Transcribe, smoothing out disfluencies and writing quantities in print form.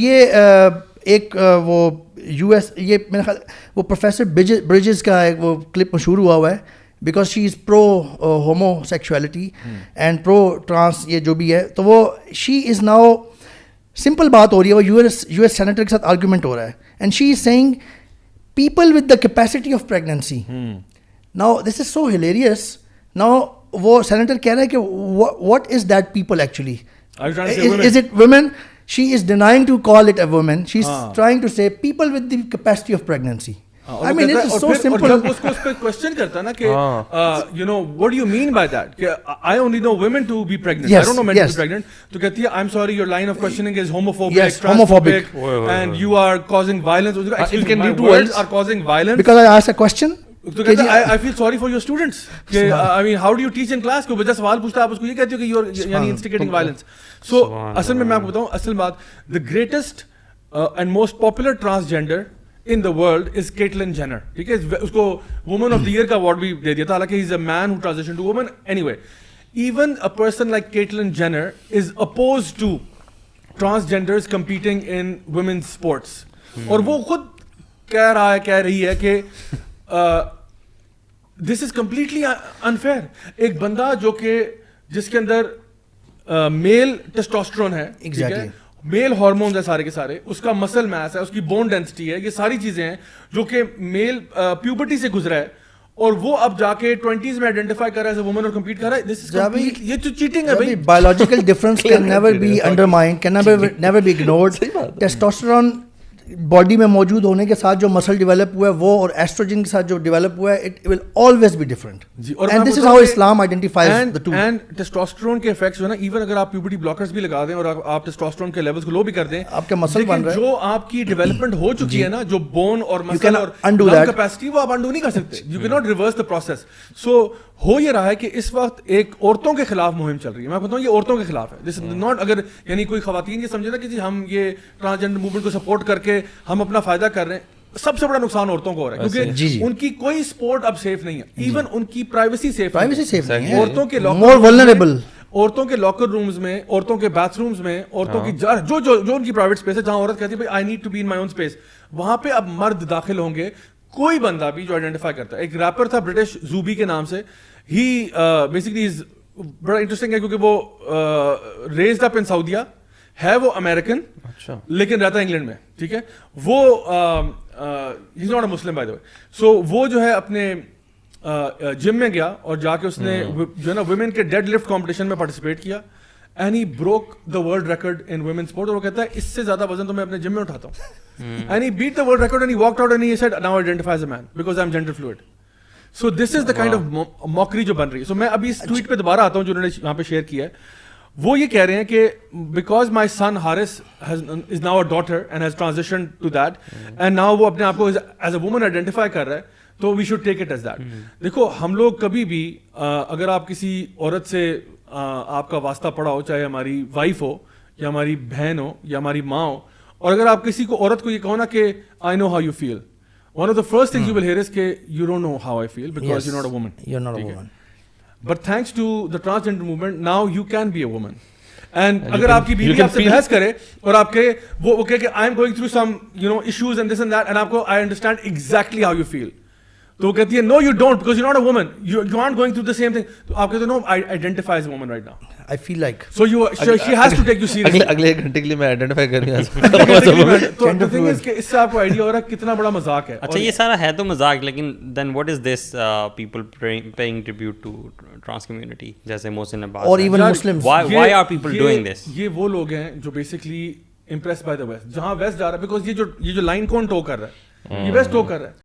یہ ایک وہ یو ایس یہ میرا خیال وہ پروفیسر برجز کا ایک وہ کلپ مشہور ہوا ہے because she is pro homosexuality and pro trans یہ جو بھی ہے. تو وہ شی از ناؤ سمپل بات ہو رہی ہے, وہ یو ایس سینیٹر کے ساتھ آرگیومنٹ ہو رہا ہے and she is seeing people with the capacity of pregnancy. Now this is so hilarious. Now وہ سینیٹر کہہ رہا ہے کہ what is that people actually, is it women. She is denying to call it a woman. She's trying to say people with the capacity of pregnancy. I mean, it's so simple. جب اس کو اس پہ question کرتا نا کہ you know what do you mean by that کہ I only know women to be pregnant, I don't know men to be pregnant. تو کہتی ہے I'm sorry, your line of questioning is homophobic, transphobic, and you are causing violence. Actually, my words are causing violence because I asked a question. تو کہتا ہے I feel sorry for your students کہ I mean how do you teach in class کہ بچہ سوال پوچھتا ہے آپ اس کو یہ کہتے ہو کہ you are یعنی instigating violence. So اصل میں آپ کو بتاؤں اصل بات, the greatest and most popular transgender in the world is Caitlyn Jenner. ٹھیک ہے, اس کو woman of the year کا award بھی دے دیا تھا, حالانکہ he is a man who transitioned to woman. Anyway, even a person like Caitlyn Jenner is opposed to transgenders competing in women's sports. اور وہ خود کہہ رہی ہے کہ دس از کمپلیٹلی انفیئر. ایک بندہ جو کہ جس کے اندر میل ٹیسٹوسٹرون ہے, میل ہارمونز ہے سارے کے سارے, اس کا مسل میس ہے, اس کی بون ڈینسٹی ہے, یہ ساری چیزیں ہیں جو کہ میل پیوبرٹی سے گزرا ہے, اور وہ اب جا کے 20s میں آئیڈینٹیفائی کر رہا ہے ایز اے وومن اور کمپیٹ کر رہا ہے. دس از یہ تو چیٹنگ ہے بھائی. Biological difference can never be undermined, can never be ignored. Testosterone body میں موجود ہونے کے ساتھ جو مسل ڈیولپ ہوا ہے وہ, اور ایسٹروجن کے ساتھ جو ڈیولپ ہوا ہے, it will always be different. And this is how Islam identifies the two. And testosterone کے افیکٹس جو ہے نا, ایون اگر آپ پیوبرٹی بلاکرز بھی لگا دیں اور آپ ٹیسٹوسٹرون کے لیولز کو لو بھی کر دیں, آپ کا مسل بن رہا ہے, جو آپ کی ڈیولپمنٹ ہو چکی ہے نا, جو بون اور مسل اور لنگ کیپیسٹی, وہ آپ انڈو نہیں کر سکتے. You can not reverse the process. So ہو یہ رہا ہے کہ اس وقت ایک عورتوں کے خلاف مہم چل رہی ہے. میں بتاؤں یہ عورتوں کے خلاف ہے. دس از ناٹ, اگر یعنی کوئی خواتین یہ سمجھے نا کہ جی ہم یہ ٹرانسجینڈر موومنٹ کو سپورٹ کر کے ہم اپنا فائدہ کر رہے ہیں, سب سے بڑا نقصان عورتوں کو ہو رہا ہے, کیونکہ ان کی کوئی سپورٹ اب سیف نہیں ہے. ایون ان کی پرائیویسی سیف نہیں ہے. عورتوں کے مور ولنریبل, عورتوں کے لاکر رومز میں, عورتوں کے باتھ رومز میں, عورتوں کی جو ان کی پرائیویٹ اسپیس ہے, جہاں عورت کہتی ہے بھائی I need to be in my own space, وہاں پہ اب مرد داخل ہوں گے. کوئی بندہ بھی جو آئیڈینٹیفائی کرتا ہے, ایک ریپر تھا برٹش زوبی کے نام سے, ہی بیسکلی بڑا انٹرسٹنگ ہے کیونکہ وہ ریزڈ اپ ان سعودیہ ہے, وہ امریکن لیکن رہتا ہے انگلینڈ میں. ٹھیک ہے, وہ ہی is not a Muslim by the وے. سو وہ جو ہے اپنے جم میں گیا اور جا کے اس نے جو ہے نا ویمن کے ڈیڈ لفٹ کمپٹیشن میں پارٹیسپیٹ کیا, and he broke the world record in women sport. اور وہ کہتا ہے اس سے زیادہ وزن تو میں اپنے جم میں اٹھاتا ہوں. And he beat the world record and he walked out and he said now I identify as a man because I am gender fluid. So this is the kind of mockery جو بن رہی ہے. سو میں ابھی اس tweet پہ دوبارہ آتا ہوں جو انہوں نے یہاں پہ شیئر کیا ہے. وہ یہ کہہ رہے ہیں کہ because my son Haris is now a daughter and has transition to that, and now وہ اپنے آپ کو ایز اے وومن آئیڈینٹیفائی کر رہا ہے, تو we should take it as that. دیکھو ہم لوگ کبھی بھی اگر آپ کسی عورت سے آپ کا واسطہ پڑا ہو, چاہے ہماری وائف ہو یا ہماری بہن ہو یا ہماری ماں ہو, اور اگر آپ کسی کو عورت کو یہ کہو نا کہ I know how you feel, one of the first things you will hear is کہ you don't know how I feel because you're not a woman. You're not a woman. But thanks to the transgender movement, now you can be a woman. And اگر آپ کی بیوی آپ سے بحث کرے اور آپ کے وہ کہے کہ I am going through some issues and this and that, and آپ کو I understand exactly how you feel, تو وہ کہتی ہے no you don't because you're not a woman, you aren't going through the same thing. تو آپ کہتے ہیں no I identify as a woman right now. I feel like so she has to take you seriously. اگلے ایک گھنٹے کے لیے میں آئیڈینٹیفائی کر رہا ہوں. تو the thing is کہ اس سے آپ کو آئیڈیا ہو رہا ہے کتنا بڑا مذاق ہے. اچھا یہ سارا ہے تو مذاق, لیکن then what is this people paying tribute to trans community جیسے محسن عباس اور even Muslims, why are people doing this? یہ وہ لوگ ہیں جو basically impress by the west, جہاں ویسٹ جا رہا ہے, بیکاز یہ جو لائن کون ٹو کر رہا ہے, یہ ویسٹ ٹو کر رہا ہے.